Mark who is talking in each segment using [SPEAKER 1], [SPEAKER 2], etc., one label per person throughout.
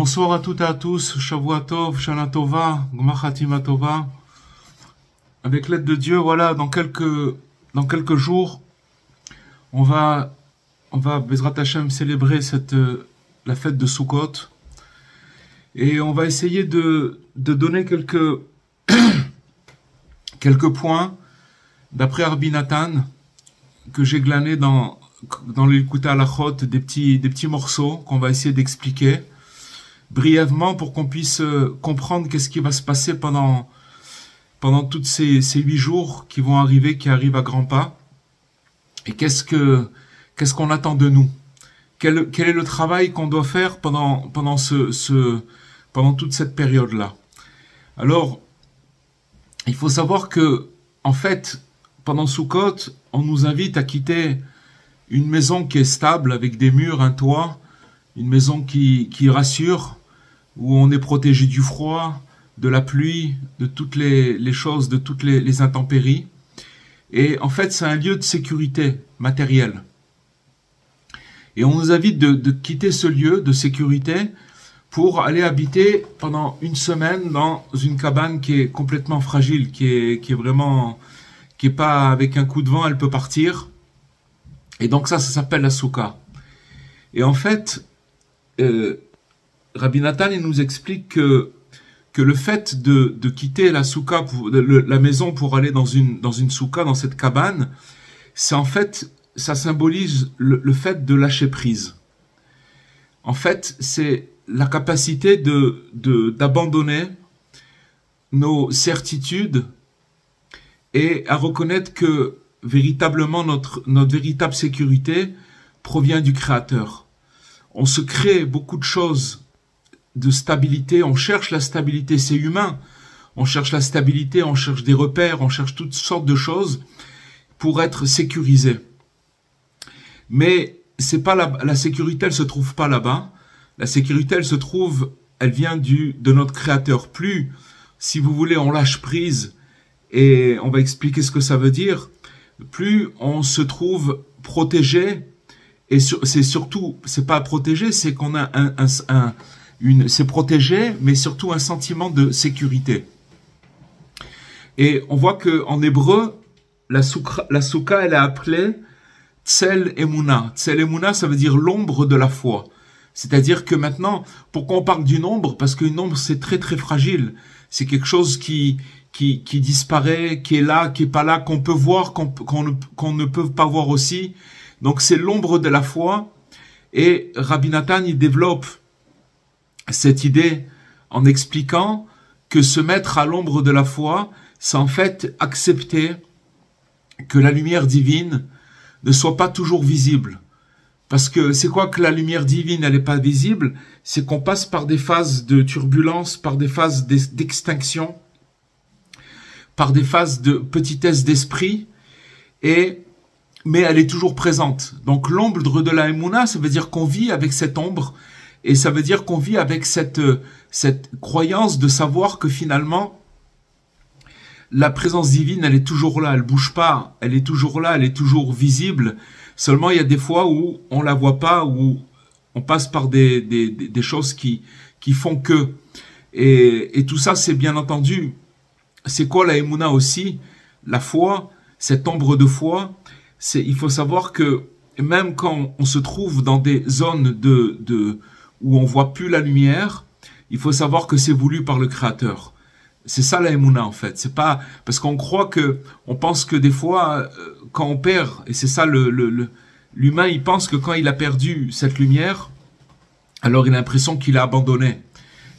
[SPEAKER 1] Bonsoir à toutes et à tous, Shavua Tov, Shana Tova, Gmar Hatima Tova. Avec l'aide de Dieu, voilà, dans quelques jours, on va Bezrat Hashem célébrer la fête de Sukkot. Et on va essayer de donner quelques points d'après Rabbi Nathan que j'ai glané dans l'Ilkuta Halachot, des petits morceaux qu'on va essayer d'expliquer brièvement pour qu'on puisse comprendre qu'est-ce qui va se passer pendant toutes ces 8 jours qui arrivent à grands pas, et qu'est-ce qu'on attend de nous, quel est le travail qu'on doit faire pendant toute cette période-là. Alors, il faut savoir que, en fait, pendant Sukkot, on nous invite à quitter une maison qui est stable, avec des murs, un toit, une maison qui rassure, où on est protégé du froid, de la pluie, de toutes les choses, de toutes les intempéries. Et en fait, c'est un lieu de sécurité matérielle. Et on nous invite de quitter ce lieu de sécurité pour aller habiter pendant une semaine dans une cabane qui est complètement fragile, qui est pas avec un coup de vent, elle peut partir. Et donc ça s'appelle la souka. Et en fait, Rabbi Nathan, il nous explique que le fait de quitter la souka, la maison pour aller dans une souka, dans cette cabane, c'est en fait, ça symbolise le fait de lâcher prise. En fait, c'est la capacité d'abandonner nos certitudes et à reconnaître que véritablement notre véritable sécurité provient du Créateur. On se crée beaucoup de choses de stabilité, on cherche la stabilité, c'est humain. On cherche la stabilité, on cherche des repères, on cherche toutes sortes de choses pour être sécurisé. Mais c'est pas la sécurité, elle se trouve pas là-bas. La sécurité, elle vient de notre Créateur. Plus, si vous voulez, on lâche prise, et on va expliquer ce que ça veut dire, plus on se trouve protégé, et c'est pas protégé, c'est qu'on a c'est protégé, mais surtout un sentiment de sécurité. Et on voit que en hébreu, la souka, elle est appelée Tsel Emuna. Tsel Emuna, ça veut dire l'ombre de la foi. C'est-à-dire que maintenant, pourquoi on parle d'une ombre? Parce qu'une ombre, c'est très très fragile. C'est quelque chose qui disparaît, qui est là, qui est pas là, qu'on peut voir, qu'on ne peut pas voir aussi. Donc c'est l'ombre de la foi. Et Rabbi Nathan, il développe cette idée en expliquant que se mettre à l'ombre de la foi, c'est en fait accepter que la lumière divine ne soit pas toujours visible. Parce que c'est quoi que la lumière divine, elle n'est pas visible? C'est qu'on passe par des phases de turbulence, par des phases d'extinction, par des phases de petitesse d'esprit, mais elle est toujours présente. Donc l'ombre de la Emouna, ça veut dire qu'on vit avec cette ombre, et ça veut dire qu'on vit avec cette croyance de savoir que finalement, la présence divine, elle est toujours là, elle bouge pas, elle est toujours là, elle est toujours visible. Seulement, il y a des fois où on la voit pas, où on passe par des choses qui font que. Et tout ça, c'est bien entendu. C'est quoi la Emouna aussi? La foi, cette ombre de foi, il faut savoir que même quand on se trouve dans des zones où on voit plus la lumière, il faut savoir que c'est voulu par le Créateur. C'est ça la Emouna en fait. C'est pas parce qu'on croit on pense que des fois quand on perd, et c'est ça l'humain, il pense que quand il a perdu cette lumière, alors il a l'impression qu'il a abandonné.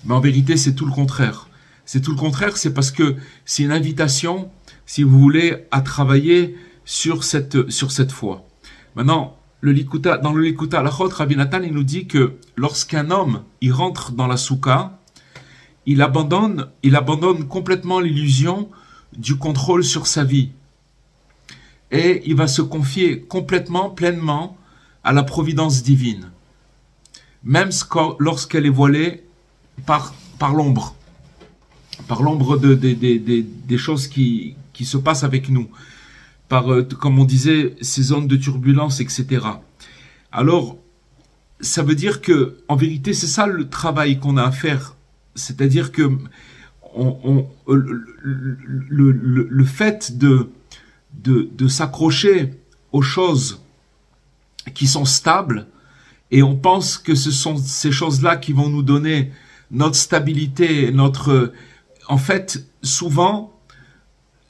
[SPEAKER 1] Mais en vérité, c'est tout le contraire. C'est tout le contraire, c'est parce que c'est une invitation, si vous voulez, à travailler sur cette foi. Maintenant, dans le Likuta Halachot, Rabbi Nathan, il nous dit que lorsqu'un homme, il rentre dans la souka, il abandonne complètement l'illusion du contrôle sur sa vie. Et il va se confier complètement, pleinement à la providence divine. Même lorsqu'elle est voilée par l'ombre. Par l'ombre des choses qui se passent avec nous. Par, comme on disait, ces zones de turbulence, etc. Alors, ça veut dire que, en vérité, c'est ça le travail qu'on a à faire. C'est-à-dire que le fait de s'accrocher aux choses qui sont stables, et on pense que ce sont ces choses-là qui vont nous donner notre stabilité, notre... En fait, souvent,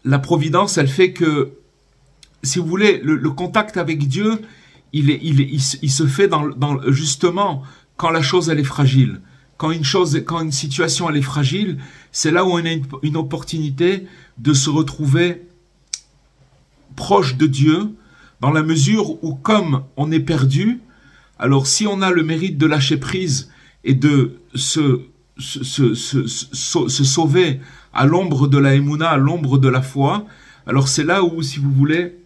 [SPEAKER 1] la providence, elle fait que, si vous voulez, le contact avec Dieu, il se fait justement quand la chose elle est fragile. Quand une situation elle est fragile, c'est là où on a une opportunité de se retrouver proche de Dieu, dans la mesure où, comme on est perdu, alors si on a le mérite de lâcher prise et de se sauver à l'ombre de la Emouna, à l'ombre de la foi, alors c'est là où, si vous voulez,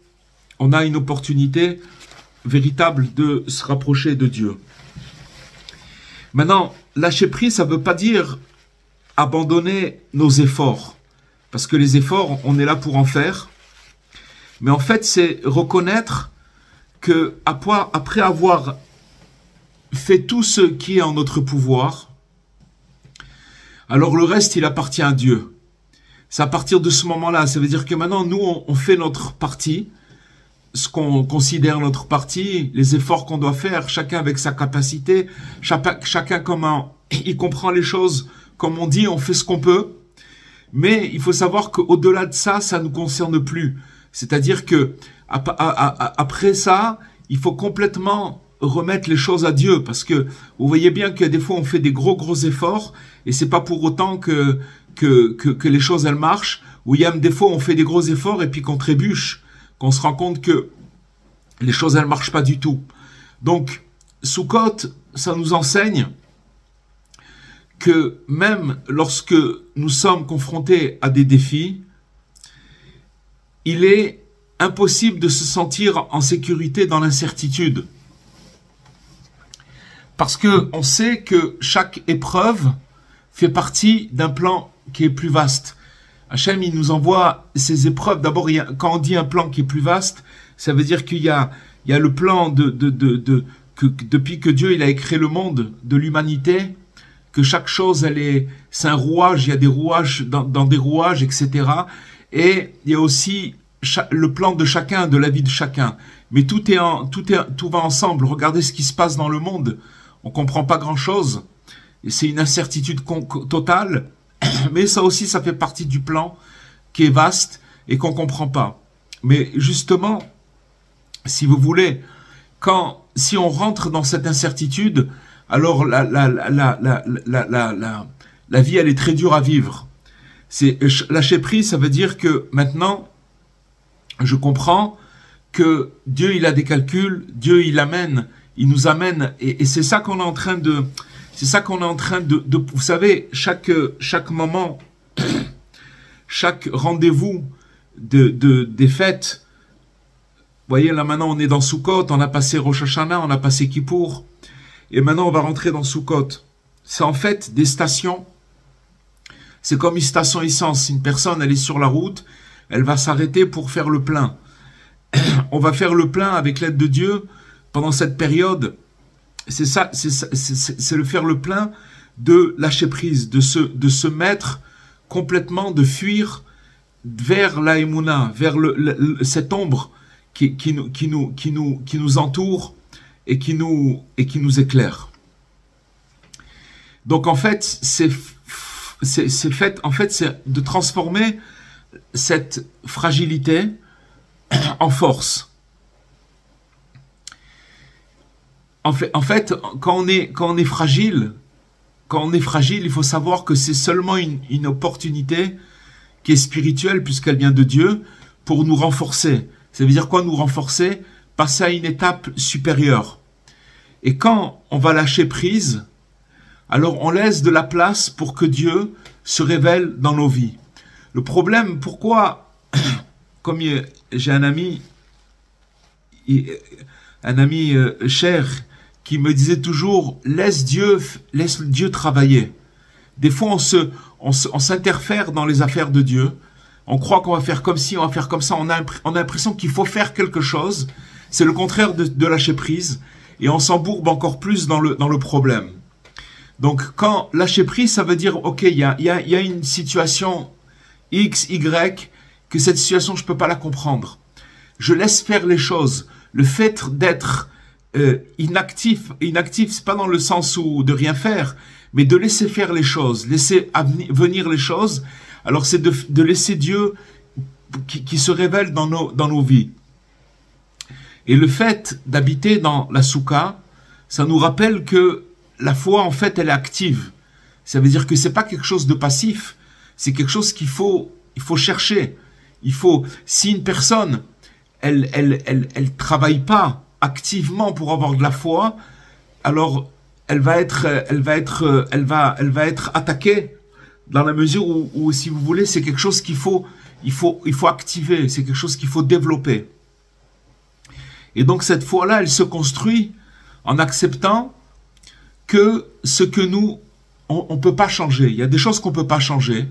[SPEAKER 1] on a une opportunité véritable de se rapprocher de Dieu. Maintenant, lâcher prise, ça ne veut pas dire abandonner nos efforts, parce que les efforts, on est là pour en faire, mais en fait, c'est reconnaître que après avoir fait tout ce qui est en notre pouvoir, alors le reste, il appartient à Dieu. C'est à partir de ce moment-là, ça veut dire que maintenant, nous, on fait notre partie, ce qu'on considère notre partie, les efforts qu'on doit faire, chacun avec sa capacité, chacun comment il comprend les choses, comme on dit, on fait ce qu'on peut. Mais il faut savoir qu'au-delà de ça, ça ne nous concerne plus. C'est-à-dire que après ça, il faut complètement remettre les choses à Dieu, parce que vous voyez bien que des fois on fait des gros efforts, et c'est pas pour autant que les choses elles marchent. Ou il y a des fois on fait des gros efforts et puis qu'on trébuche, qu'on se rend compte que les choses elles marchent pas du tout. Donc Sukkot, ça nous enseigne que même lorsque nous sommes confrontés à des défis, il est impossible de se sentir en sécurité dans l'incertitude. Parce que on sait que chaque épreuve fait partie d'un plan qui est plus vaste. Hachem, il nous envoie ces épreuves. D'abord, quand on dit un plan qui est plus vaste, ça veut dire qu'il y a le plan que depuis que Dieu il a créé le monde, de l'humanité, que chaque chose, c'est un rouage, il y a des rouages dans des rouages, etc. Et il y a aussi le plan de chacun, de la vie de chacun. Mais tout va ensemble. Regardez ce qui se passe dans le monde. On comprend pas grand-chose. Et c'est une incertitude totale. Mais ça aussi, ça fait partie du plan qui est vaste et qu'on comprend pas. Mais justement, si vous voulez, si on rentre dans cette incertitude, alors la vie, elle est très dure à vivre. Lâcher prise, ça veut dire que maintenant, je comprends que Dieu, il a des calculs, Dieu, il nous amène, et c'est ça qu'on est en train de, vous savez, chaque moment, chaque rendez-vous des fêtes, vous voyez, là maintenant on est dans Sukkot, on a passé Rosh Hashanah, on a passé Kippour, et maintenant on va rentrer dans Sukkot. C'est en fait des stations, c'est comme une station essence, une personne elle est sur la route, elle va s'arrêter pour faire le plein. On va faire le plein avec l'aide de Dieu pendant cette période. C'est ça, c'est le faire le plein de lâcher prise, de se mettre complètement, de fuir vers la Emouna, vers cette ombre qui nous entoure et qui nous éclaire. Donc en fait, c'est de transformer cette fragilité en force. En fait, quand on est fragile, il faut savoir que c'est seulement une opportunité qui est spirituelle puisqu'elle vient de Dieu pour nous renforcer. Ça veut dire quoi, nous renforcer? Passer à une étape supérieure. Et quand on va lâcher prise, alors on laisse de la place pour que Dieu se révèle dans nos vies. Le problème, pourquoi, comme j'ai un ami cher, qui me disait toujours, laisse Dieu travailler. Des fois, on s'interfère dans les affaires de Dieu. On croit qu'on va faire comme ci, on va faire comme ça. On a l'impression qu'il faut faire quelque chose. C'est le contraire de lâcher prise. et on s'embourbe encore plus dans le problème. Donc, quand lâcher prise, ça veut dire, ok, il y a une situation X, Y, que cette situation, je peux pas la comprendre. Je laisse faire les choses. Le fait d'être inactif, c'est pas dans le sens où de rien faire, mais de laisser faire les choses, laisser venir les choses. Alors, c'est de laisser Dieu qui se révèle dans nos vies. Et le fait d'habiter dans la souka, ça nous rappelle que la foi, en fait, elle est active. Ça veut dire que c'est pas quelque chose de passif, c'est quelque chose il faut chercher. Si une personne, elle travaille pas activement pour avoir de la foi, alors elle va être attaquée dans la mesure où si vous voulez, c'est quelque chose il faut activer, c'est quelque chose qu'il faut développer. Et donc cette foi-là, elle se construit en acceptant que ce que on peut pas changer. Il y a des choses qu'on peut pas changer.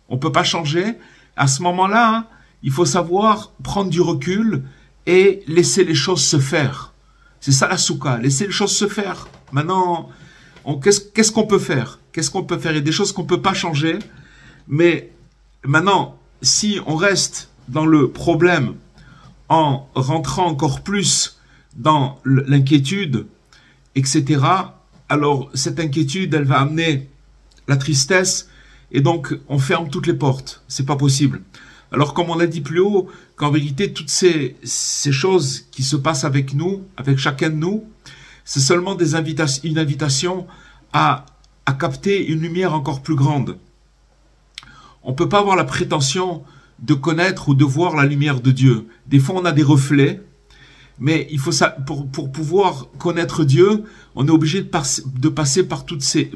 [SPEAKER 1] On peut pas changer. À ce moment-là, il faut savoir prendre du recul et laisser les choses se faire. C'est ça la souka, laisser les choses se faire. Maintenant, qu'est-ce qu'on peut faire? Qu'est-ce qu'on peut faire? Il y a des choses qu'on peut pas changer. Mais maintenant, si on reste dans le problème en rentrant encore plus dans l'inquiétude, etc., alors cette inquiétude, elle va amener la tristesse, et donc on ferme toutes les portes. C'est pas possible. Alors comme on l'a dit plus haut, qu'en vérité, toutes ces choses qui se passent avec nous, avec chacun de nous, c'est seulement une invitation à capter une lumière encore plus grande. On peut pas avoir la prétention de connaître ou de voir la lumière de Dieu. Des fois, on a des reflets, mais il faut ça pour pouvoir connaître Dieu, on est obligé de passer par toutes ces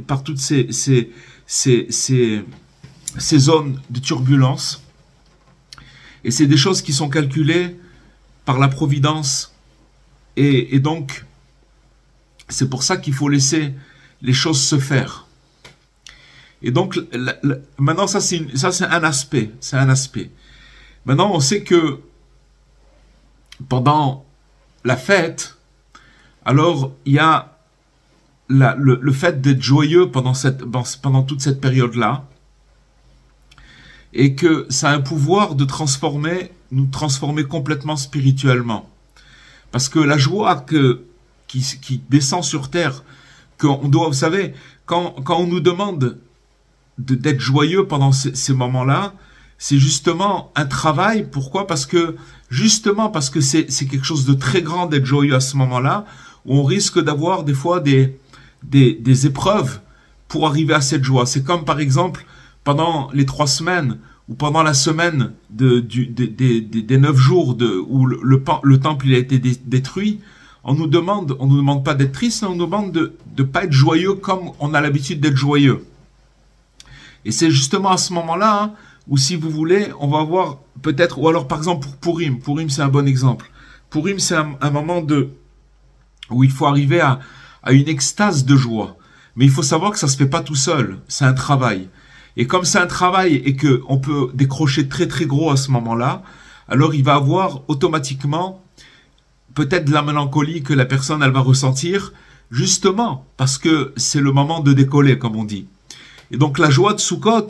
[SPEAKER 1] zones de turbulence. Et c'est des choses qui sont calculées par la providence. Et donc, c'est pour ça qu'il faut laisser les choses se faire. Et donc, maintenant, ça c'est un aspect. C'est un aspect. Maintenant, on sait que pendant la fête, alors il y a le fait d'être joyeux pendant toute cette période-là, et que ça a un pouvoir de nous transformer complètement spirituellement. Parce que la joie qui descend sur terre, qu'on doit, vous savez, quand on nous demande d'être joyeux pendant ces moments-là, c'est justement un travail. Pourquoi? Parce que c'est quelque chose de très grand d'être joyeux à ce moment-là, où on risque d'avoir des fois des épreuves pour arriver à cette joie. C'est comme par exemple pendant les 3 semaines ou pendant la semaine des 9 jours où le temple il a été détruit. On nous demande pas d'être triste, on nous demande de pas être joyeux comme on a l'habitude d'être joyeux. Et c'est justement à ce moment-là où, si vous voulez, on va voir peut-être, ou alors par exemple pour Purim. Purim, c'est un bon exemple. Purim, c'est un moment où il faut arriver à une extase de joie. Mais il faut savoir que ça se fait pas tout seul. C'est un travail. Et comme c'est un travail et que on peut décrocher très très gros à ce moment-là, alors il va avoir automatiquement peut-être de la mélancolie que la personne elle va ressentir, justement parce que c'est le moment de décoller, comme on dit. Et donc la joie de Sukkot,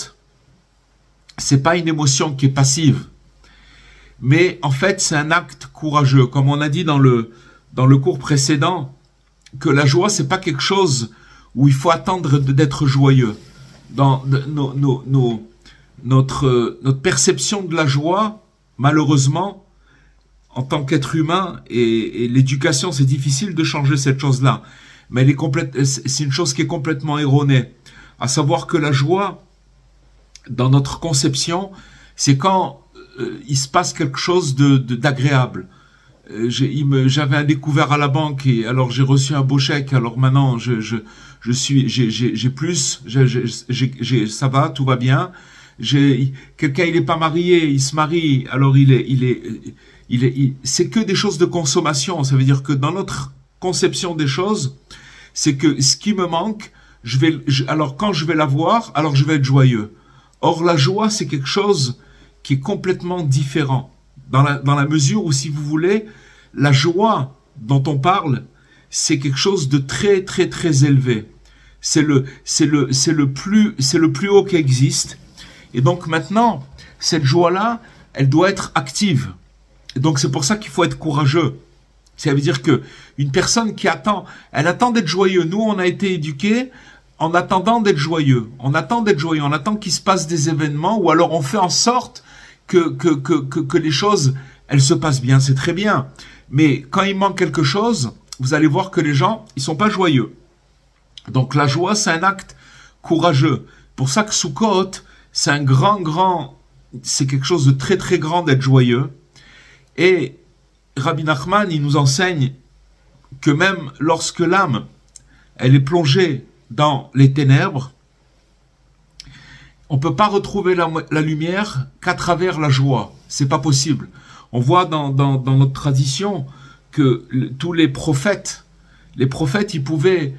[SPEAKER 1] c'est pas une émotion qui est passive, mais en fait c'est un acte courageux, comme on a dit dans le cours précédent, que la joie c'est pas quelque chose où il faut attendre d'être joyeux. Dans notre perception de la joie, malheureusement, en tant qu'être humain, et l'éducation, c'est difficile de changer cette chose-là, mais c'est une chose qui est complètement erronée. À savoir que la joie, dans notre conception, c'est quand il se passe quelque chose d'agréable. J'avais un découvert à la banque et alors j'ai reçu un beau chèque. Alors maintenant j'ai plus, ça va, tout va bien. Quelqu'un il est pas marié, il se marie. Alors c'est que des choses de consommation. Ça veut dire que dans notre conception des choses, c'est que ce qui me manque, alors quand je vais l'avoir, alors je vais être joyeux. Or la joie c'est quelque chose qui est complètement différent. Dans la mesure où, si vous voulez, la joie dont on parle, c'est quelque chose de très très très élevé. C'est le plus haut qui existe. Et donc maintenant, cette joie-là, elle doit être active. Et donc c'est pour ça qu'il faut être courageux. Ça veut dire que une personne qui attend, elle attend d'être joyeux. Nous, on a été éduqués en attendant d'être joyeux. On attend d'être joyeux. On attend qu'il se passe des événements, ou alors on fait en sorte que les choses, elles se passent bien. C'est très bien. Mais quand il manque quelque chose, vous allez voir que les gens, ils sont pas joyeux. Donc la joie, c'est un acte courageux. Pour ça que Sukkot, c'est c'est quelque chose de très très grand d'être joyeux. Et Rabbi Nachman, il nous enseigne que même lorsque l'âme, elle est plongée dans les ténèbres, on peut pas retrouver la lumière qu'à travers la joie. C'est pas possible. On voit dans notre tradition que tous les prophètes, ils pouvaient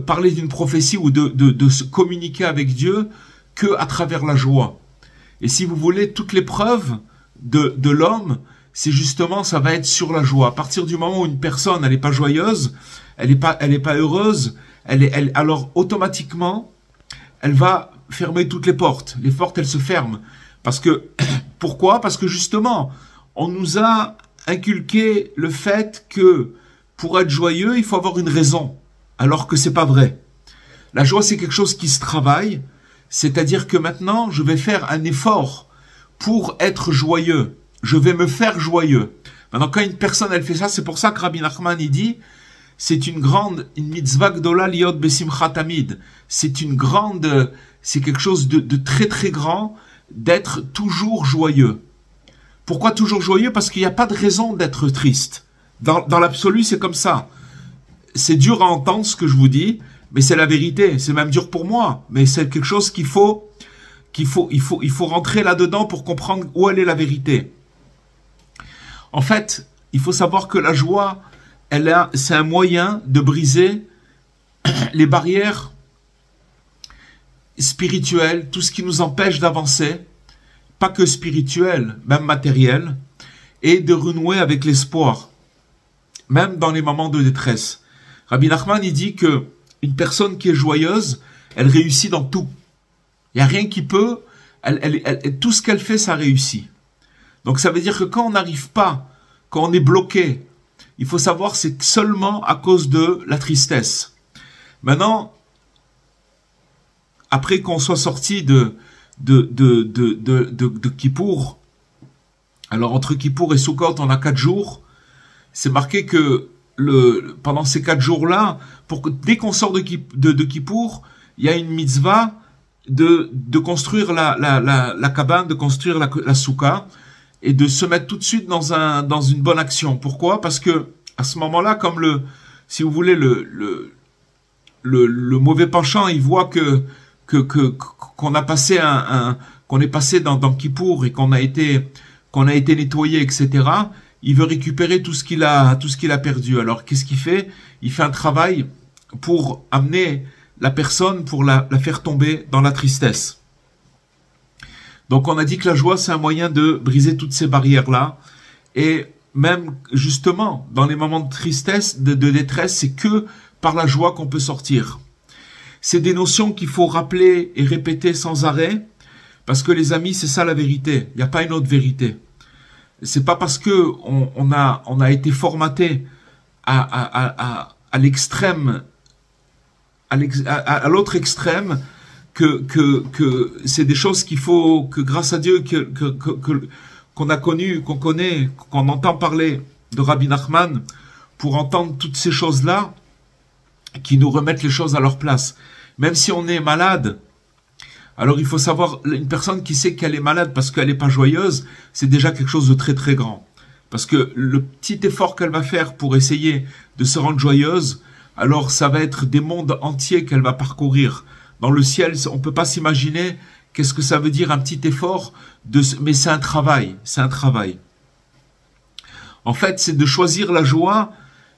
[SPEAKER 1] parler d'une prophétie ou de se communiquer avec Dieu que à travers la joie. Et si vous voulez, toutes les preuves de l'homme, c'est justement, ça va être sur la joie. À partir du moment où une personne, elle n'est pas joyeuse, elle est pas heureuse, alors automatiquement, elle va fermer toutes les portes. Les portes, elles se ferment. Pourquoi? Parce que justement, on nous a inculqué le fait que pour être joyeux, il faut avoir une raison. Alors que c'est pas vrai. La joie, c'est quelque chose qui se travaille. C'est-à-dire que maintenant, je vais faire un effort pour être joyeux. Je vais me faire joyeux. Maintenant, quand une personne, elle fait ça, c'est pour ça que Rabbi Nachman, il dit, c'est une mitzvah gdola liot besimcha tamid. C'est quelque chose de très très grand d'être toujours joyeux. Pourquoi toujours joyeux? Parce qu'il n'y a pas de raison d'être triste. Dans l'absolu, c'est comme ça. C'est dur à entendre ce que je vous dis, mais c'est la vérité. C'est même dur pour moi, mais c'est quelque chose qu'il faut rentrer là-dedans pour comprendre où elle est la vérité. En fait, il faut savoir que la joie, c'est un moyen de briser les barrières spirituelles, tout ce qui nous empêche d'avancer, pas que spirituel, même matériel, et de renouer avec l'espoir, même dans les moments de détresse. Rabbi Nachman, il dit que une personne qui est joyeuse, elle réussit dans tout. Il n'y a rien qui peut, tout ce qu'elle fait, ça réussit. Donc ça veut dire que quand on n'arrive pas, quand on est bloqué, il faut savoir c'est seulement à cause de la tristesse. Maintenant, après qu'on soit sorti de Kippour, alors entre Kippour et Sukkot, on a 4 jours, c'est marqué que pendant ces 4 jours-là, dès qu'on sort de Kippour, il y a une mitzvah de construire la cabane, de construire la soukha, et de se mettre tout de suite dans une bonne action. Pourquoi? Parce que à ce moment-là, comme si vous voulez, le mauvais penchant, il voit qu'on a passé qu'on est passé dans Kippour et qu'on a été nettoyé, etc. Il veut récupérer tout ce qu'il a perdu. Alors qu'est-ce qu'il fait? Il fait un travail pour amener la personne, pour la faire tomber dans la tristesse. Donc on a dit que la joie, c'est un moyen de briser toutes ces barrières-là. Et même justement, dans les moments de tristesse, de détresse, c'est que par la joie qu'on peut sortir. C'est des notions qu'il faut rappeler et répéter sans arrêt, parce que les amis, c'est ça la vérité. Il n'y a pas une autre vérité. C'est pas parce que on a été formaté à l'extrême, à l'autre extrême, que c'est des choses qu'il faut, que grâce à Dieu, qu'on a connu, qu'on connaît, qu'on entend parler de Rabbi Nachman, pour entendre toutes ces choses-là, qui nous remettent les choses à leur place. Même si on est malade, alors il faut savoir, une personne qui sait qu'elle est malade parce qu'elle n'est pas joyeuse, c'est déjà quelque chose de très très grand. Parce que le petit effort qu'elle va faire pour essayer de se rendre joyeuse, alors ça va être des mondes entiers qu'elle va parcourir. Dans le ciel, on ne peut pas s'imaginer qu'est-ce que ça veut dire un petit effort, mais c'est un travail, c'est un travail. En fait, c'est de choisir la joie,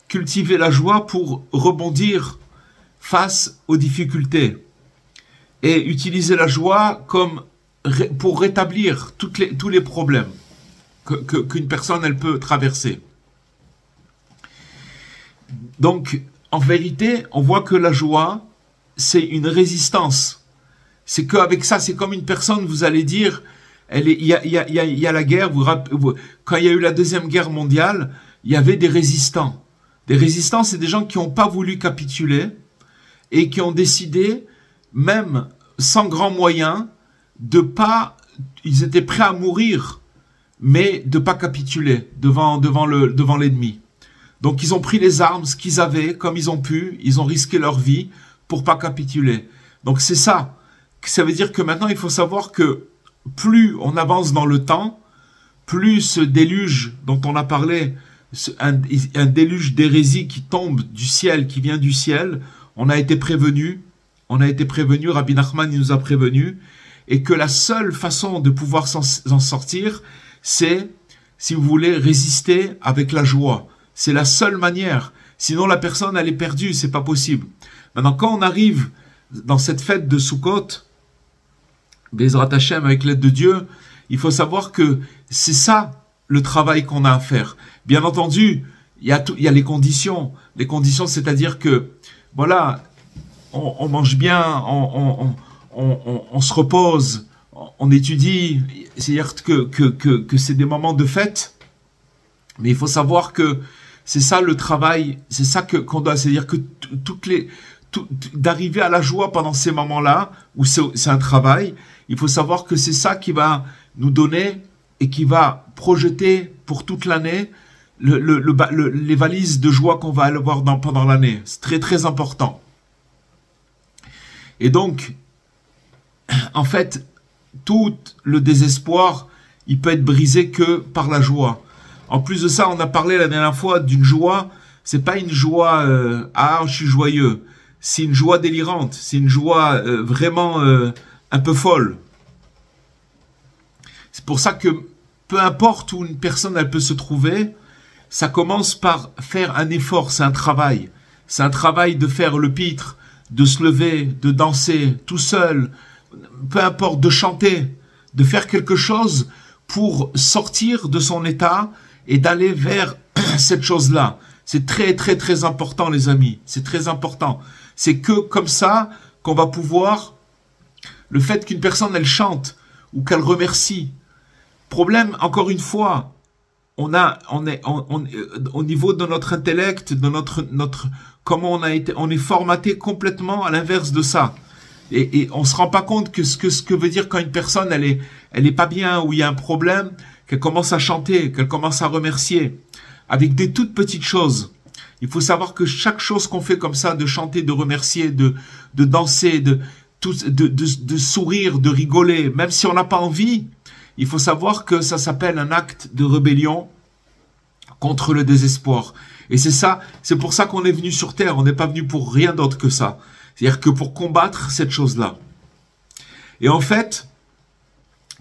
[SPEAKER 1] cultiver la joie pour rebondir face aux difficultés. Et utiliser la joie pour rétablir tous les problèmes qu'une personne elle peut traverser. Donc, en vérité, on voit que la joie, c'est une résistance. C'est qu'avec ça, c'est comme une personne, vous allez dire, il y a la guerre, quand il y a eu la Deuxième Guerre mondiale, il y avait des résistants. Des résistants, c'est des gens qui n'ont pas voulu capituler et qui ont décidé, même sans grands moyens, de pas, ils étaient prêts à mourir, mais de pas capituler devant l'ennemi. Donc ils ont pris les armes, ce qu'ils avaient, comme ils ont pu, ils ont risqué leur vie pour pas capituler. Donc c'est ça. Ça veut dire que maintenant il faut savoir que plus on avance dans le temps, plus ce déluge dont on a parlé, un déluge d'hérésie qui tombe du ciel, qui vient du ciel, on a été prévenu, Rabbi Nachman il nous a prévenu, et que la seule façon de pouvoir s'en sortir, c'est, si vous voulez, résister avec la joie. C'est la seule manière. Sinon, la personne, elle est perdue, c'est pas possible. Maintenant, quand on arrive dans cette fête de Sukkot, Bezrat Hashem, avec l'aide de Dieu, il faut savoir que c'est ça le travail qu'on a à faire. Bien entendu, il y a les conditions. Les conditions, c'est-à-dire que, voilà, on mange bien, on se repose, on étudie, c'est-à-dire que c'est des moments de fête, mais il faut savoir que c'est ça le travail, c'est ça qu'on doit, c'est-à-dire que d'arriver à la joie pendant ces moments-là, où c'est un travail, il faut savoir que c'est ça qui va nous donner et qui va projeter pour toute l'année les valises de joie qu'on va avoir pendant l'année. C'est très très important. Et donc, en fait, tout le désespoir, il peut être brisé que par la joie. En plus de ça, on a parlé la dernière fois d'une joie, c'est pas une joie, ah, je suis joyeux. C'est une joie délirante, c'est une joie vraiment un peu folle. C'est pour ça que peu importe où une personne elle peut se trouver, ça commence par faire un effort, c'est un travail. C'est un travail de faire le pitre, de se lever, de danser tout seul, peu importe, de chanter, de faire quelque chose pour sortir de son état et d'aller vers cette chose-là. C'est très très très important les amis, c'est très important. C'est que comme ça qu'on va pouvoir, le fait qu'une personne elle chante ou qu'elle remercie. Problème, encore une fois, on est au niveau de notre intellect, de notre comment on est formaté complètement à l'inverse de ça. Et on se rend pas compte que ce que veut dire quand une personne elle est pas bien ou il y a un problème, qu'elle commence à chanter, qu'elle commence à remercier avec des toutes petites choses. Il faut savoir que chaque chose qu'on fait comme ça, de chanter, de remercier, de danser, de sourire, de rigoler, même si on n'a pas envie, il faut savoir que ça s'appelle un acte de rébellion contre le désespoir. Et c'est ça, c'est pour ça qu'on est venu sur Terre. On n'est pas venu pour rien d'autre que ça. C'est-à-dire que pour combattre cette chose-là. Et en fait,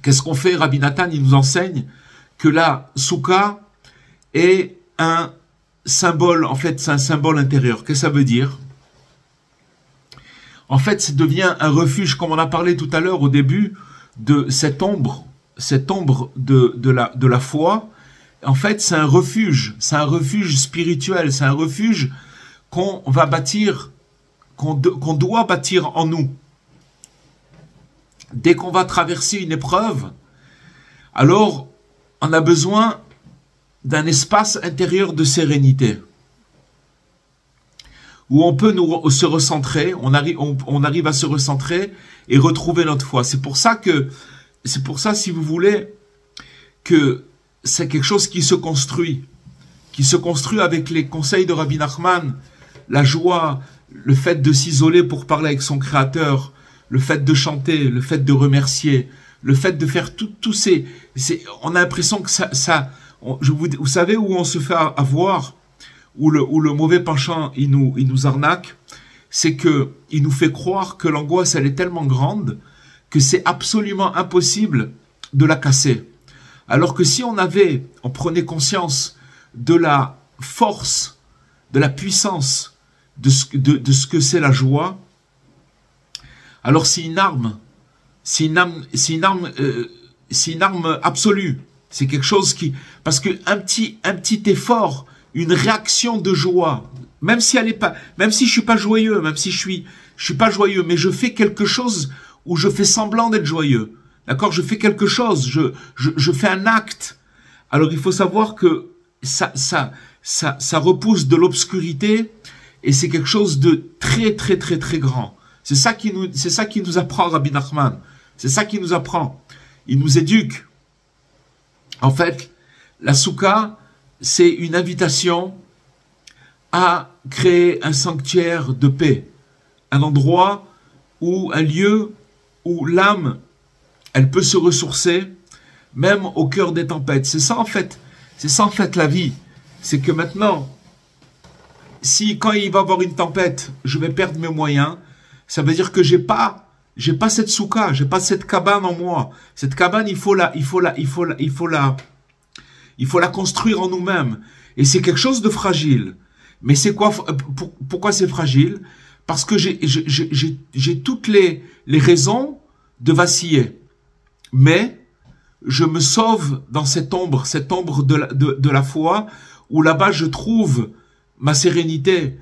[SPEAKER 1] qu'est-ce qu'on fait? Rabbi Nathan, il nous enseigne que la Souka est un symbole, en fait, c'est un symbole intérieur. Qu'est-ce que ça veut dire? En fait, ça devient un refuge, comme on a parlé tout à l'heure au début, de cette ombre de la foi. En fait, c'est un refuge spirituel, c'est un refuge qu'on va bâtir, qu'on doit bâtir en nous. Dès qu'on va traverser une épreuve, alors on a besoin d'un espace intérieur de sérénité, où on peut se recentrer, on arrive à se recentrer et retrouver notre foi. C'est pour ça, si vous voulez, que c'est quelque chose qui se construit avec les conseils de Rabbi Nachman, la joie, le fait de s'isoler pour parler avec son créateur, le fait de chanter, le fait de remercier, le fait de faire tous ces, on a l'impression que vous savez où on se fait avoir, où le mauvais penchant il nous arnaque, c'est que il nous fait croire que l'angoisse elle est tellement grande que c'est absolument impossible de la casser. Alors que si on prenait conscience de la force, de la puissance de ce que c'est la joie, alors c'est une arme absolue. C'est quelque chose parce que un petit effort une réaction de joie, même si elle est pas, même si je suis pas joyeux, même si je suis pas joyeux, mais je fais quelque chose où je fais semblant d'être joyeux. D'accord? Je fais quelque chose, je fais un acte. Alors il faut savoir que ça repousse de l'obscurité et c'est quelque chose de très très très très grand. C'est ça qui nous apprend Rabbi Nachman. C'est ça qui nous apprend. Il nous éduque. En fait, la soukha, c'est une invitation à créer un sanctuaire de paix, un endroit où, un lieu où l'âme, elle peut se ressourcer, même au cœur des tempêtes. C'est ça en fait la vie. C'est que maintenant, si quand il va y avoir une tempête, je vais perdre mes moyens, ça veut dire que j'ai pas cette soukha, j'ai pas cette cabane en moi. Cette cabane, il faut la construire en nous-mêmes. Et c'est quelque chose de fragile. Mais c'est quoi, pourquoi c'est fragile? Parce que j'ai toutes les raisons de vaciller. Mais, je me sauve dans cette ombre de la foi, où là-bas je trouve ma sérénité.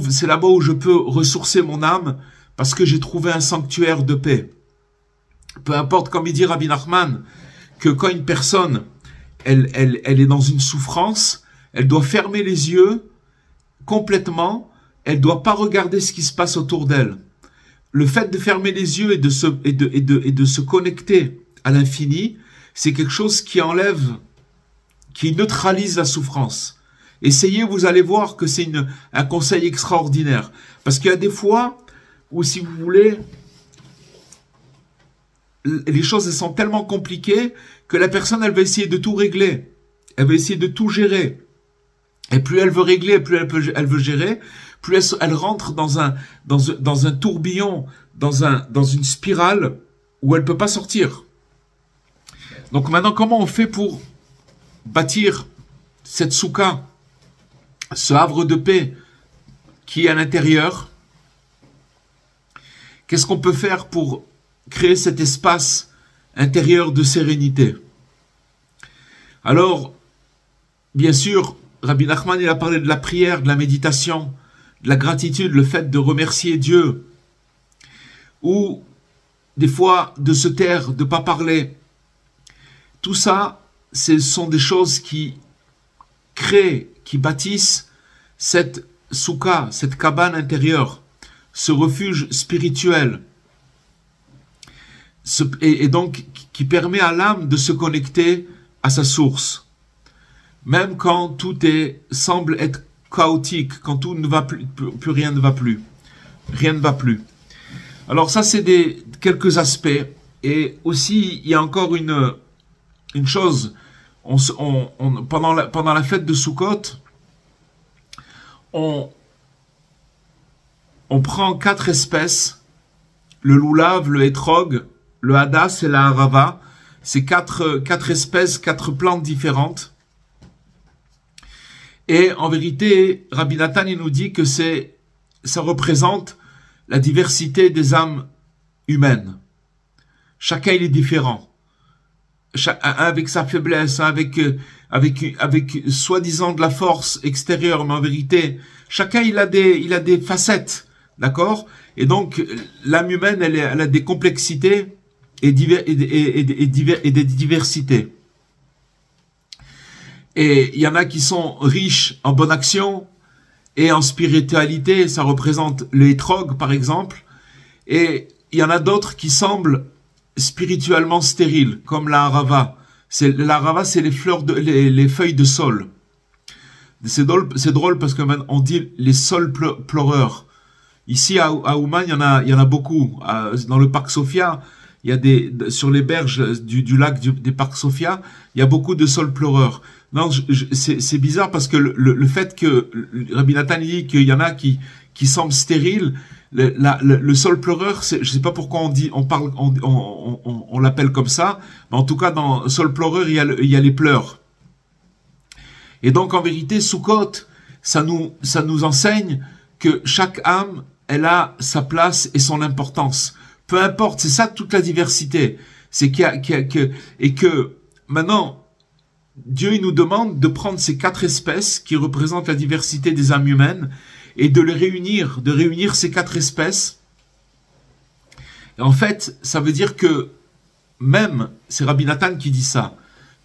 [SPEAKER 1] C'est là-bas où je peux ressourcer mon âme, parce que j'ai trouvé un sanctuaire de paix. Peu importe, comme il dit Rabbi Nachman, que quand une personne, elle est dans une souffrance, elle doit fermer les yeux complètement, elle doit pas regarder ce qui se passe autour d'elle. Le fait de fermer les yeux et de se connecter à l'infini, c'est quelque chose qui neutralise la souffrance. Essayez, vous allez voir que c'est un conseil extraordinaire. Parce qu'il y a des fois où, si vous voulez, les choses elles sont tellement compliquées que la personne, elle va essayer de tout régler. Elle va essayer de tout gérer. Et plus elle veut régler, plus elle veut gérer, plus elle rentre dans un tourbillon, dans une spirale où elle peut pas sortir. Donc maintenant, comment on fait pour bâtir cette soukha, ce havre de paix qui est à l'intérieur? Qu'est-ce qu'on peut faire pour créer cet espace intérieur de sérénité? Alors, bien sûr, Rabbi Nachman, il a parlé de la prière, de la méditation, de la gratitude, le fait de remercier Dieu, ou des fois de se taire, de ne pas parler. Tout ça, ce sont des choses qui créent, qui bâtissent cette soukha, cette cabane intérieure, ce refuge spirituel, et donc qui permet à l'âme de se connecter à sa source. Même quand tout semble être chaotique, quand tout ne va plus rien ne va plus. Rien ne va plus. Alors ça, c'est quelques aspects. Et aussi, il y a encore une chose. Pendant la fête de Sukkot, on prend 4 espèces, le loulav, le hétrog, le hadas et la harava. C'est 4 espèces, 4 plantes différentes. Et en vérité, Rabbi Nathan, il nous dit que ça représente la diversité des âmes humaines. Chacun, il est différent. Un avec sa faiblesse, un avec soi-disant de la force extérieure, mais en vérité, chacun, il a des facettes. D'accord? Et donc, l'âme humaine, elle a des complexités et des diversités. Et il y en a qui sont riches en bonne action et en spiritualité, ça représente le hétrog par exemple. Et il y en a d'autres qui semblent spirituellement stériles, comme la harava. La harava, c'est les feuilles de saule. C'est drôle parce que on dit les saules pleureurs. Ici à Ouman, il y en a beaucoup. Dans le parc Sophia, il y a sur les berges du lac des parcs Sophia, il y a beaucoup de saules pleureurs. Non, c'est bizarre parce que le fait que Rabbi Nathan dit qu'il y en a qui semblent stériles, le saule pleureur, je sais pas pourquoi on l'appelle comme ça, mais en tout cas dans saule pleureur il y a les pleurs. Et donc en vérité, Sukkot, ça nous enseigne que chaque âme, elle a sa place et son importance. Peu importe, c'est ça toute la diversité. C'est que maintenant, Dieu il nous demande de prendre ces 4 espèces qui représentent la diversité des âmes humaines et de les réunir, de réunir ces 4 espèces. Et en fait, ça veut dire que même, c'est Rabbi Nathan qui dit ça,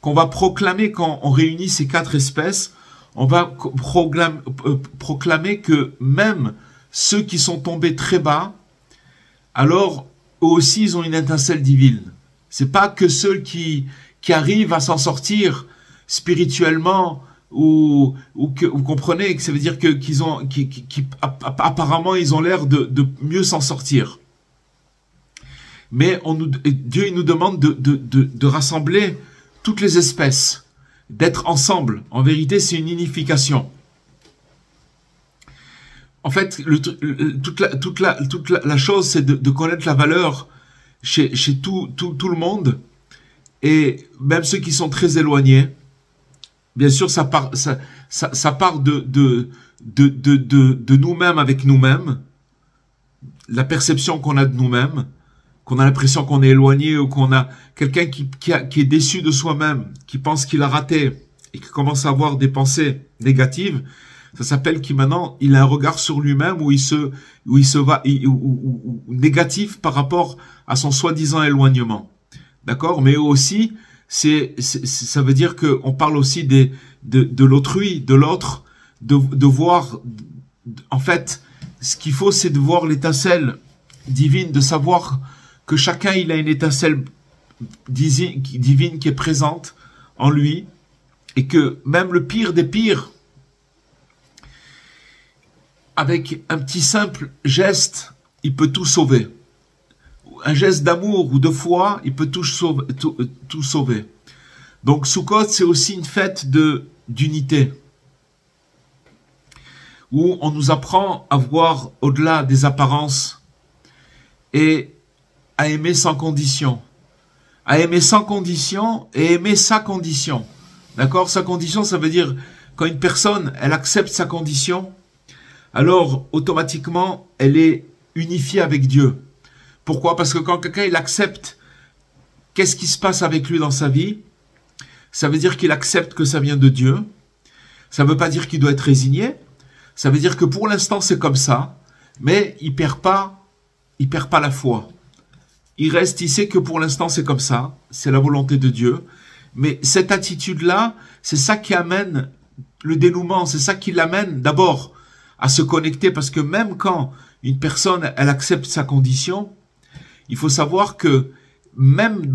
[SPEAKER 1] qu'on va proclamer quand on réunit ces 4 espèces, on va proclamer que même ceux qui sont tombés très bas, alors eux aussi ils ont une étincelle divine. C'est pas que ceux qui arrivent à s'en sortir spirituellement ou que vous comprenez que ça veut dire que apparemment ils ont l'air de mieux s'en sortir. Mais Dieu il nous demande de rassembler toutes les espèces, d'être ensemble. En vérité, c'est une unification. En fait, toute la chose, c'est de connaître la valeur chez tout le monde, et même ceux qui sont très éloignés. Bien sûr, ça part de nous-mêmes avec nous-mêmes, la perception qu'on a de nous-mêmes, qu'on a l'impression qu'on est éloigné ou qu'on a quelqu'un qui est déçu de soi-même, qui pense qu'il a raté et qui commence à avoir des pensées négatives. Ça s'appelle qu'il maintenant il a un regard sur lui-même où il se va négatif par rapport à son soi-disant éloignement. D'accord? Mais aussi ça veut dire que on parle aussi de l'autrui, de l'autre, de voir en fait ce qu'il faut c'est de voir l'étincelle divine, de savoir que chacun il a une étincelle divine qui est présente en lui et que même le pire des pires, avec un petit simple geste, il peut tout sauver. Un geste d'amour ou de foi, il peut tout sauver. Donc Sukkot, c'est aussi une fête d'unité, où on nous apprend à voir au-delà des apparences et à aimer sans condition. À aimer sans condition et aimer sa condition. D'accord? Sa condition, ça veut dire quand une personne, elle accepte sa condition, alors automatiquement, elle est unifiée avec Dieu. Pourquoi? Parce que quand quelqu'un il accepte qu'est-ce qui se passe avec lui dans sa vie, ça veut dire qu'il accepte que ça vient de Dieu. Ça ne veut pas dire qu'il doit être résigné. Ça veut dire que pour l'instant c'est comme ça, mais il perd pas la foi. Il sait que pour l'instant c'est comme ça, c'est la volonté de Dieu. Mais cette attitude-là, c'est ça qui amène le dénouement, c'est ça qui l'amène d'abord à se connecter, parce que même quand une personne, elle accepte sa condition, il faut savoir que même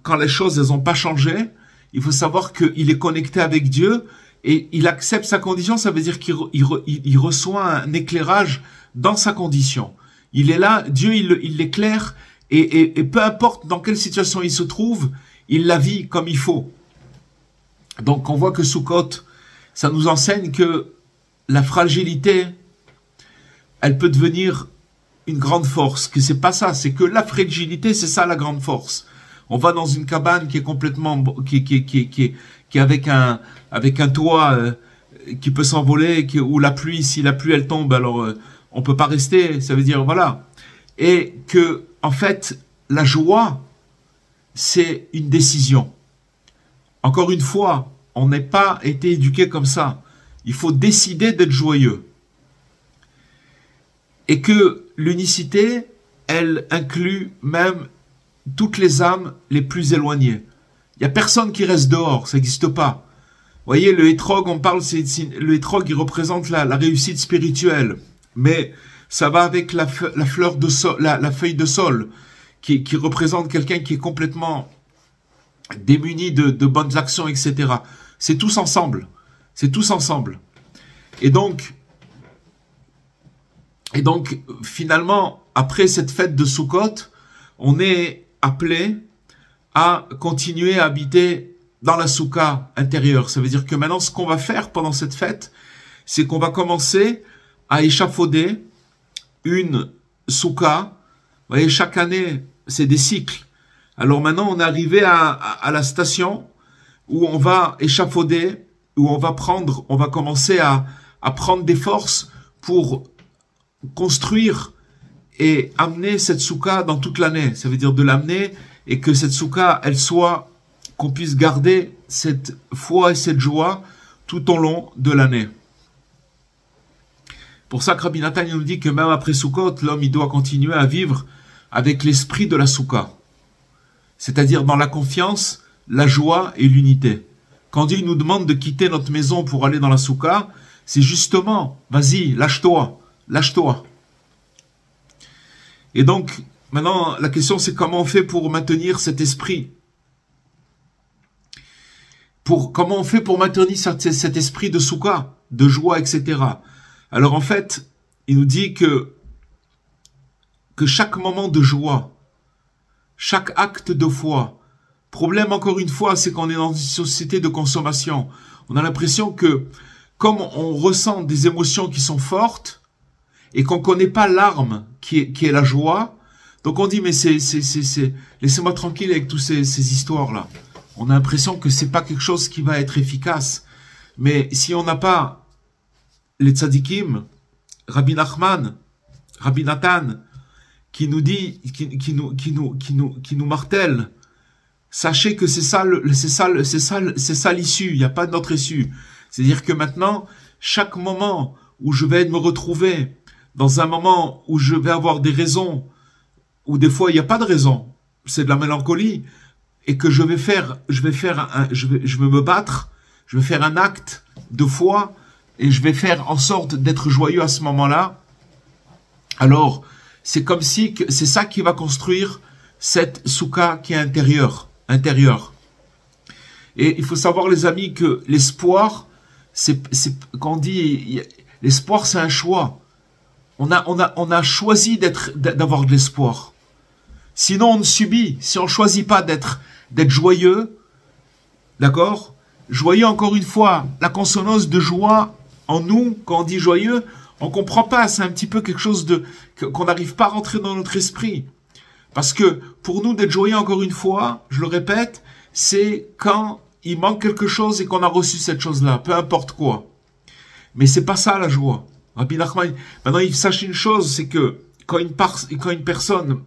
[SPEAKER 1] quand les choses, elles n'ont pas changé, il faut savoir qu'il est connecté avec Dieu et il accepte sa condition, ça veut dire qu'il reçoit un éclairage dans sa condition. Il est là, Dieu, il l'éclaire et peu importe dans quelle situation il se trouve, il la vit comme il faut. Donc on voit que Sukkot, ça nous enseigne que la fragilité, elle peut devenir une grande force, que c'est pas ça, c'est que la fragilité, c'est ça la grande force. On va dans une cabane qui est complètement, qui est avec un toit qui peut s'envoler, où la pluie, si la pluie elle tombe, alors on peut pas rester. Ça veut dire voilà, et que en fait la joie, c'est une décision. Encore une fois, on n'est pas été éduqué comme ça. Il faut décider d'être joyeux. Et que l'unicité, elle inclut même toutes les âmes les plus éloignées. Il n'y a personne qui reste dehors, ça n'existe pas. Vous voyez, le hétrog, on parle, le hétrog, il représente la réussite spirituelle. Mais ça va avec la fleur de sol, la feuille de sol, qui représente quelqu'un qui est complètement démuni de bonnes actions, etc. C'est tous ensemble. C'est tous ensemble. Et donc, finalement, après cette fête de Sukkot, on est appelé à continuer à habiter dans la soukha intérieure. Ça veut dire que maintenant, ce qu'on va faire pendant cette fête, c'est qu'on va commencer à échafauder une soukha. Vous voyez, chaque année, c'est des cycles. Alors maintenant, on est arrivé à la station où on va échafauder, où on va commencer à prendre des forces pour construire et amener cette soukha dans toute l'année. Ça veut dire de l'amener et que cette soukha, qu'on puisse garder cette foi et cette joie tout au long de l'année. Pour ça que Rabbi Nathan nous dit que même après Sukkot, l'homme il doit continuer à vivre avec l'esprit de la Souka. C'est-à-dire dans la confiance, la joie et l'unité. Quand Dieu nous demande de quitter notre maison pour aller dans la Souka, c'est justement, vas-y, lâche-toi, lâche-toi. Et donc, maintenant, la question c'est comment on fait pour maintenir cet esprit. Comment on fait pour maintenir cet esprit de Souka, de joie, etc. Alors en fait, il nous dit que chaque moment de joie, chaque acte de foi, problème encore une fois, c'est qu'on est dans une société de consommation. On a l'impression que comme on ressent des émotions qui sont fortes et qu'on ne connaît pas l'arme qui est la joie, donc on dit mais laissez-moi tranquille avec toutes ces histoires-là. On a l'impression que c'est pas quelque chose qui va être efficace. Mais si on n'a pas les tzadikim, Rabbi Nachman, Rabbi Nathan, qui nous dit, qui nous martèle, sachez que c'est ça l'issue. Il n'y a pas d'autre issue. C'est-à-dire que maintenant, chaque moment où je vais me retrouver dans un moment où je vais avoir des raisons, où des fois il n'y a pas de raison, c'est de la mélancolie, et que je vais me battre, je vais faire un acte de foi, et je vais faire en sorte d'être joyeux à ce moment-là. Alors, c'est comme si c'est ça qui va construire cette souka qui est intérieure. Et il faut savoir, les amis, que l'espoir, quand on dit l'espoir, c'est un choix. On a choisi d'avoir de l'espoir. Sinon, on subit. Si on ne choisit pas d'être joyeux, d'accord? Joyeux, encore une fois, la consonance de joie en nous, quand on dit joyeux, on comprend pas. C'est un petit peu quelque chose qu'on n'arrive pas à rentrer dans notre esprit. Parce que pour nous, d'être joyeux, encore une fois, je le répète, c'est quand il manque quelque chose et qu'on a reçu cette chose-là, peu importe quoi. Mais c'est pas ça la joie. Rabbi Nachman, maintenant, il sache une chose, c'est que quand une personne,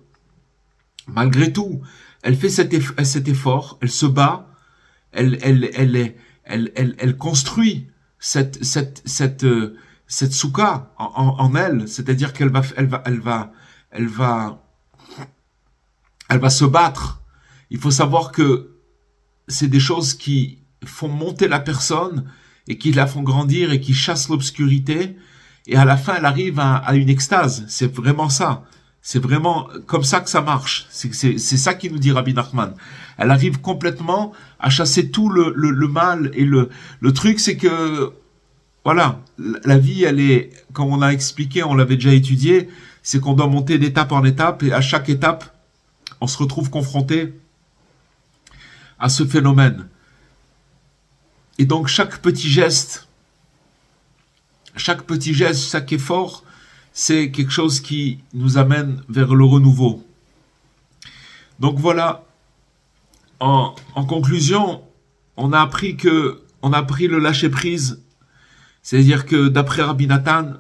[SPEAKER 1] malgré tout, elle fait cet effort, elle se bat, elle construit cette souka en elle, c'est-à-dire qu'elle va se battre. Il faut savoir que c'est des choses qui font monter la personne et qui la font grandir et qui chassent l'obscurité. Et à la fin, elle arrive à une extase. C'est vraiment ça. C'est vraiment comme ça que ça marche. C'est ça qui nous dit Rabbi Nachman. Elle arrive complètement à chasser tout le mal. Et le truc, c'est que, voilà, la vie, elle est, comme on a expliqué, on l'avait déjà étudié, c'est qu'on doit monter d'étape en étape. Et à chaque étape, on se retrouve confronté à ce phénomène. Et donc, chaque petit geste, chaque effort, c'est quelque chose qui nous amène vers le renouveau. Donc voilà, en conclusion, on a appris le lâcher-prise. C'est-à-dire que d'après Rabbi Nathan,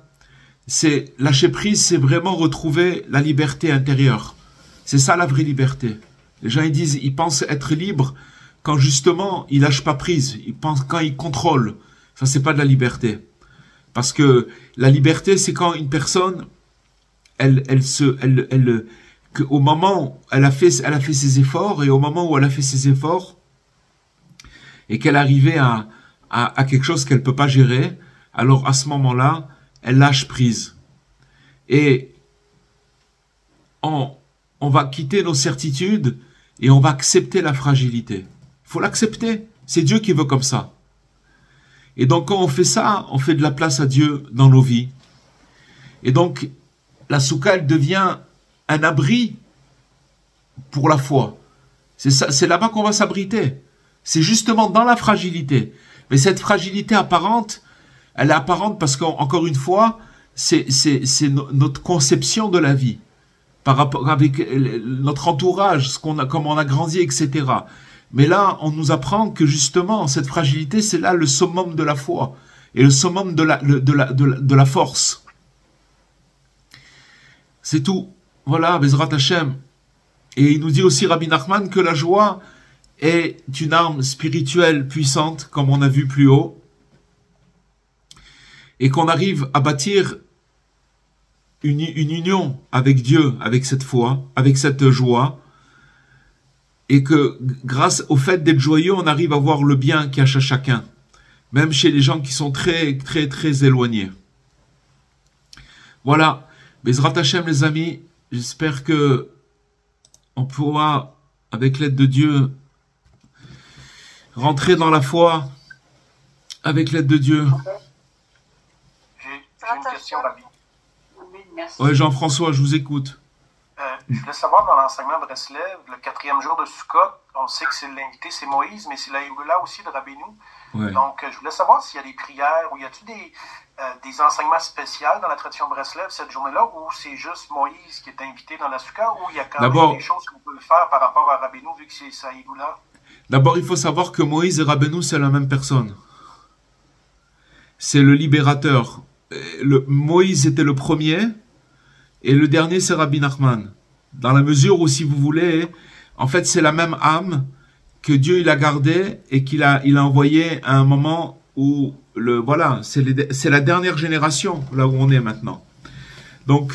[SPEAKER 1] lâcher-prise, c'est vraiment retrouver la liberté intérieure. C'est ça la vraie liberté. Les gens ils pensent être libres quand justement ils lâchent pas prise. Ils pensent quand ils contrôlent. Ça, c'est pas de la liberté. Parce que la liberté, c'est quand une personne, au moment où elle a fait ses efforts, et au moment où elle a fait ses efforts, et qu'elle arrivait à quelque chose qu'elle peut pas gérer, alors à ce moment-là, elle lâche prise. Et on va quitter nos certitudes et on va accepter la fragilité. Il faut l'accepter. C'est Dieu qui veut comme ça. Et donc, quand on fait ça, on fait de la place à Dieu dans nos vies. Et donc, la souka, elle devient un abri pour la foi. C'est là-bas qu'on va s'abriter. C'est justement dans la fragilité. Mais cette fragilité apparente, elle est apparente parce qu'encore une fois, c'est notre conception de la vie. Par rapport avec notre entourage, comment on a grandi, etc. Mais là, on nous apprend que justement, cette fragilité, c'est là le summum de la foi et le summum de la force. C'est tout. Voilà, Bezrat Hashem. Et il nous dit aussi, Rabbi Nachman, que la joie, est une arme spirituelle puissante, comme on a vu plus haut, et qu'on arrive à bâtir une union avec Dieu, avec cette foi, avec cette joie, et que grâce au fait d'être joyeux, on arrive à voir le bien qu'il y a chez chacun, même chez les gens qui sont très, très, très éloignés. Voilà, Bezrat Hashem les amis, j'espère que on pourra, avec l'aide de Dieu, rentrer dans la foi, avec l'aide de Dieu.
[SPEAKER 2] J'ai une question, Rabbi.
[SPEAKER 1] Oui, Jean-François, je vous écoute.
[SPEAKER 2] Je voulais savoir, dans l'enseignement de Breslev, le 4e jour de Sukkot, on sait que c'est l'invité, c'est Moïse, mais c'est la Héloula aussi de Rabbeinu.
[SPEAKER 1] Ouais.
[SPEAKER 2] Donc, je voulais savoir s'il y a des prières, ou y a-t-il des enseignements spéciaux dans la tradition Breslev cette journée-là, ou c'est juste Moïse qui est invité dans la Sukkah, ou il y a quand même des choses qu'on peut faire par rapport à Rabbeinu, vu que c'est sa Héloula?
[SPEAKER 1] D'abord, il faut savoir que Moïse et Rabbeinu, c'est la même personne. C'est le libérateur. Moïse était le premier, et le dernier, c'est Rabbi Nachman. Dans la mesure où, si vous voulez, en fait, c'est la même âme que Dieu il a gardée et qu'il a envoyé à un moment où voilà, c'est la dernière génération là où on est maintenant. Donc,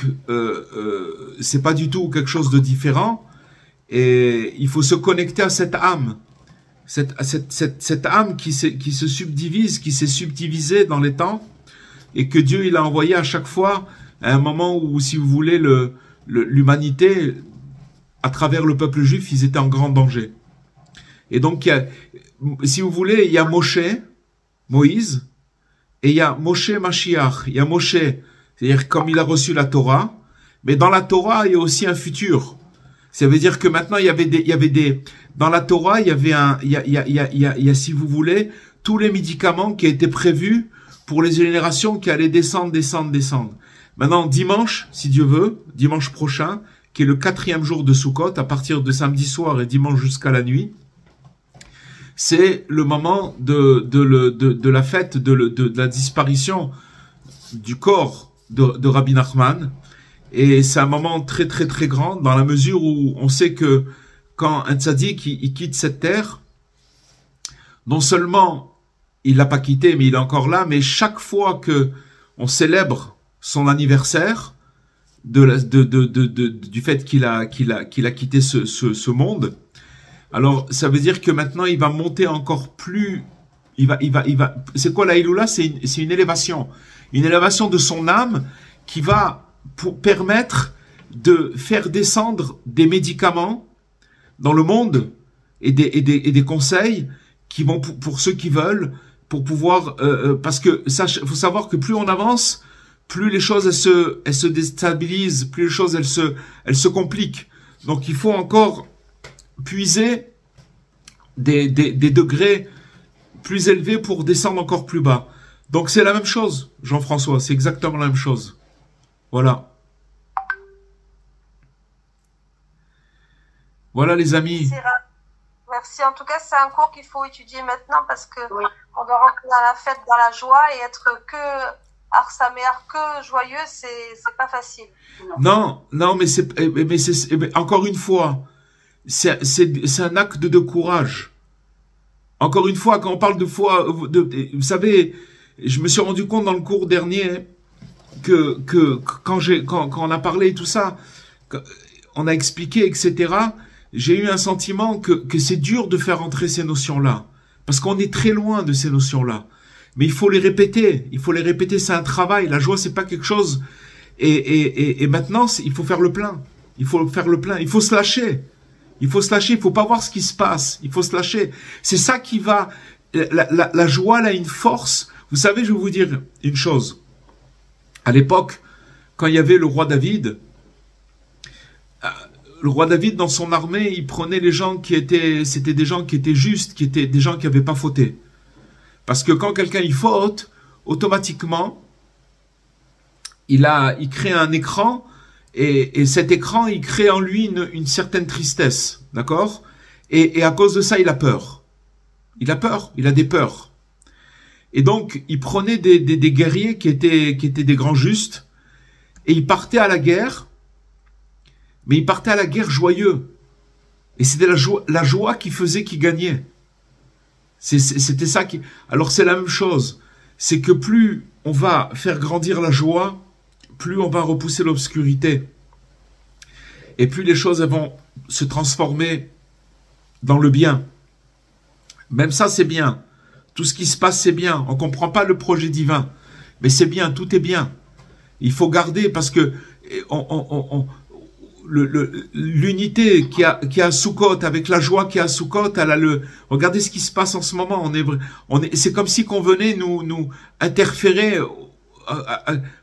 [SPEAKER 1] c'est pas du tout quelque chose de différent et il faut se connecter à cette âme, cette âme qui se subdivise, qui s'est subdivisée dans les temps et que Dieu il a envoyé à chaque fois à un moment où, si vous voulez, l'humanité, à travers le peuple juif, ils étaient en grand danger. Et donc, si vous voulez, il y a Moshe, Moïse, et il y a Moshe Mashiach. Il y a Moshe, c'est-à-dire comme il a reçu la Torah, mais dans la Torah, il y a aussi un futur. Ça veut dire que maintenant, il y avait des, dans la Torah, il y avait il y a, si vous voulez, tous les médicaments qui étaient prévus pour les générations qui allaient descendre. Maintenant, dimanche, si Dieu veut, dimanche prochain, qui est le 4e jour de Sukkot, à partir de samedi soir et dimanche jusqu'à la nuit, c'est le moment de la fête, de la disparition du corps de Rabbi Nachman. Et c'est un moment très, très, très grand, dans la mesure où on sait que quand un tzaddik, il quitte cette terre, non seulement il l'a pas quitté, mais il est encore là, mais chaque fois que on célèbre son anniversaire, du fait qu'il a quitté ce monde. Alors, ça veut dire que maintenant, il va monter encore plus, c'est quoi la Iloula? C'est une élévation. Une élévation de son âme qui va permettre de faire descendre des médicaments dans le monde et des conseils qui vont pour ceux qui veulent, pour pouvoir, parce que ça, faut savoir que plus on avance, plus les choses elles se déstabilisent, plus les choses elles se compliquent. Donc il faut encore puiser des degrés plus élevés pour descendre encore plus bas. Donc c'est la même chose, Jean-François, c'est exactement la même chose. Voilà. Voilà les amis.
[SPEAKER 3] Merci. En tout cas, c'est un cours qu'il faut étudier maintenant parce que on doit rentrer dans la fête, dans la joie et être que Arsaméar, que joyeux, c'est pas facile.
[SPEAKER 1] Non, mais encore une fois, c'est un acte de courage. Encore une fois, quand on parle de foi, vous savez, je me suis rendu compte dans le cours dernier que quand on a parlé et tout ça, on a expliqué, etc., j'ai eu un sentiment que c'est dur de faire entrer ces notions-là. Parce qu'on est très loin de ces notions-là. Mais il faut les répéter, c'est un travail. La joie, c'est pas quelque chose. Et maintenant, il faut faire le plein. Il faut se lâcher. Il faut pas voir ce qui se passe. Il faut se lâcher. C'est ça qui va. La joie, elle a une force. Vous savez, je vais vous dire une chose. À l'époque, quand il y avait le roi David, dans son armée, il prenait les gens c'était des gens qui étaient justes, qui étaient des gens qui n'avaient pas fauté. Parce que quand quelqu'un y faute, automatiquement, il crée un écran, et cet écran, il crée en lui une certaine tristesse, d'accord? Et à cause de ça, il a peur. Il a des peurs. Et donc, il prenait des guerriers qui étaient des grands justes, et il partait à la guerre, mais il partait à la guerre joyeux. Et c'était la joie qui faisait qu'il gagnait. C'était ça qui... Alors c'est la même chose. C'est que plus on va faire grandir la joie, plus on va repousser l'obscurité. Et plus les choses elles vont se transformer dans le bien. Même ça, c'est bien. Tout ce qui se passe, c'est bien. On ne comprend pas le projet divin. Mais c'est bien, tout est bien. Il faut garder parce que l'unité qui a à Sukkot, avec la joie qui a à Sukkot, regardez ce qui se passe en ce moment. C'est comme si qu'on venait nous interférer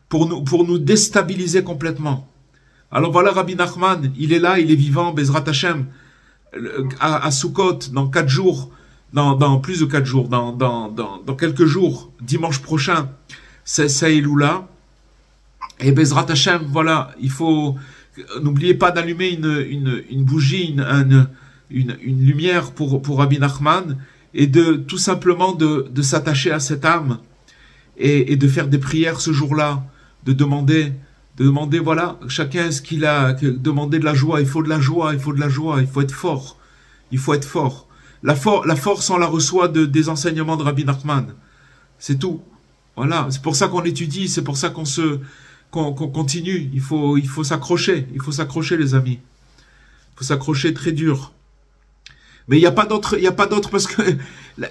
[SPEAKER 1] pour nous déstabiliser complètement. Alors voilà, Rabbi Nachman, il est là, il est vivant, Bezrat Hashem, à Sukkot, dans 4 jours, dans plus de 4 jours, dans quelques jours, dimanche prochain, c'est Saïloula. Et Bezrat Hashem, voilà, il faut, n'oubliez pas d'allumer une bougie, une lumière pour Rabbi Nachman, et tout simplement de s'attacher à cette âme, et de faire des prières ce jour-là, de demander, voilà, chacun ce qu'il a, demander de la joie, il faut de la joie, il faut de la joie, il faut être fort, il faut être fort. La force, on la reçoit des enseignements de Rabbi Nachman, c'est tout. Voilà, c'est pour ça qu'on étudie, c'est pour ça qu'on continue, il faut s'accrocher, les amis. Il faut s'accrocher très dur. Mais il n'y a pas d'autre, parce que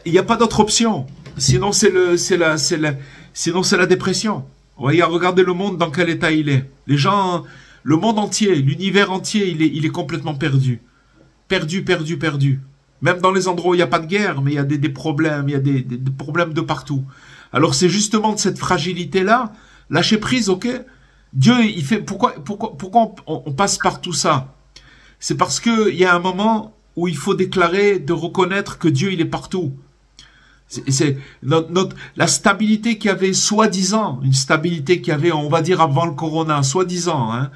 [SPEAKER 1] il n'y a pas d'autre option. Sinon c'est la dépression. Regardez le monde dans quel état il est. Les gens, le monde entier, l'univers entier, il est complètement perdu. Perdu. Même dans les endroits où il n'y a pas de guerre, mais il y a des problèmes, il y a des problèmes de partout. Alors c'est justement de cette fragilité-là, lâcher prise, ok? Dieu, il fait, pourquoi on passe par tout ça? C'est parce que il y a un moment où il faut déclarer, de reconnaître que Dieu, il est partout. C'est la stabilité qu'il y avait, soi-disant, une stabilité qu'il y avait, on va dire, avant le corona, soi-disant, hein,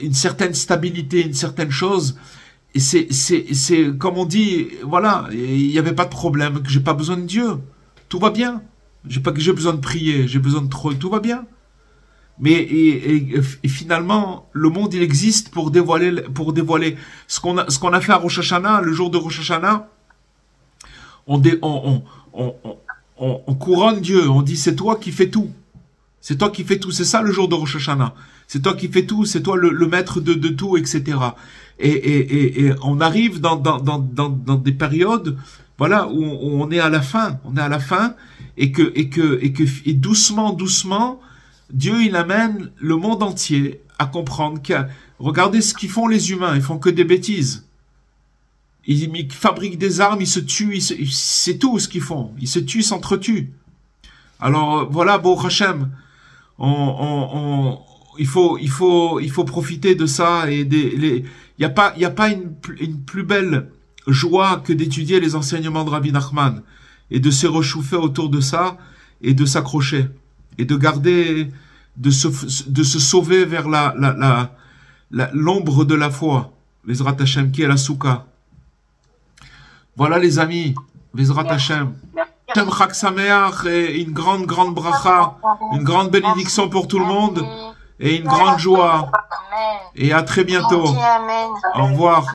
[SPEAKER 1] une certaine stabilité, une certaine chose, et c'est comme on dit, voilà, il n'y avait pas de problème, que j'ai pas besoin de Dieu, tout va bien, j'ai besoin de prier, j'ai besoin de tout va bien. Mais et finalement, le monde il existe pour dévoiler ce qu'on a fait à Rosh Hashanah, le jour de Rosh Hashanah. On couronne Dieu, on dit c'est toi qui fais tout. C'est toi qui fais tout, c'est ça le jour de Rosh Hashanah. C'est toi qui fais tout, c'est toi le maître de tout, etc. Et on arrive dans des périodes, voilà, où on est à la fin, et doucement, Dieu il amène le monde entier à comprendre regardez ce qu'ils font les humains, ils font que des bêtises. Ils fabriquent des armes, ils se tuent, c'est tout ce qu'ils font. Ils se tuent, ils s'entretuent. Alors voilà, Baruch Hashem, il faut profiter de ça et il y a pas une plus belle joie que d'étudier les enseignements de Rabbi Nachman et de se réchauffer autour de ça et de s'accrocher et de garder, de se sauver vers l'ombre de la foi, Bezrat Hashem, qui est la Souka. Voilà les amis, Bezrat Hashem. Shem Chag Sameach et une grande bracha, une grande bénédiction pour tout le monde et une grande joie. Et à très bientôt. Au revoir.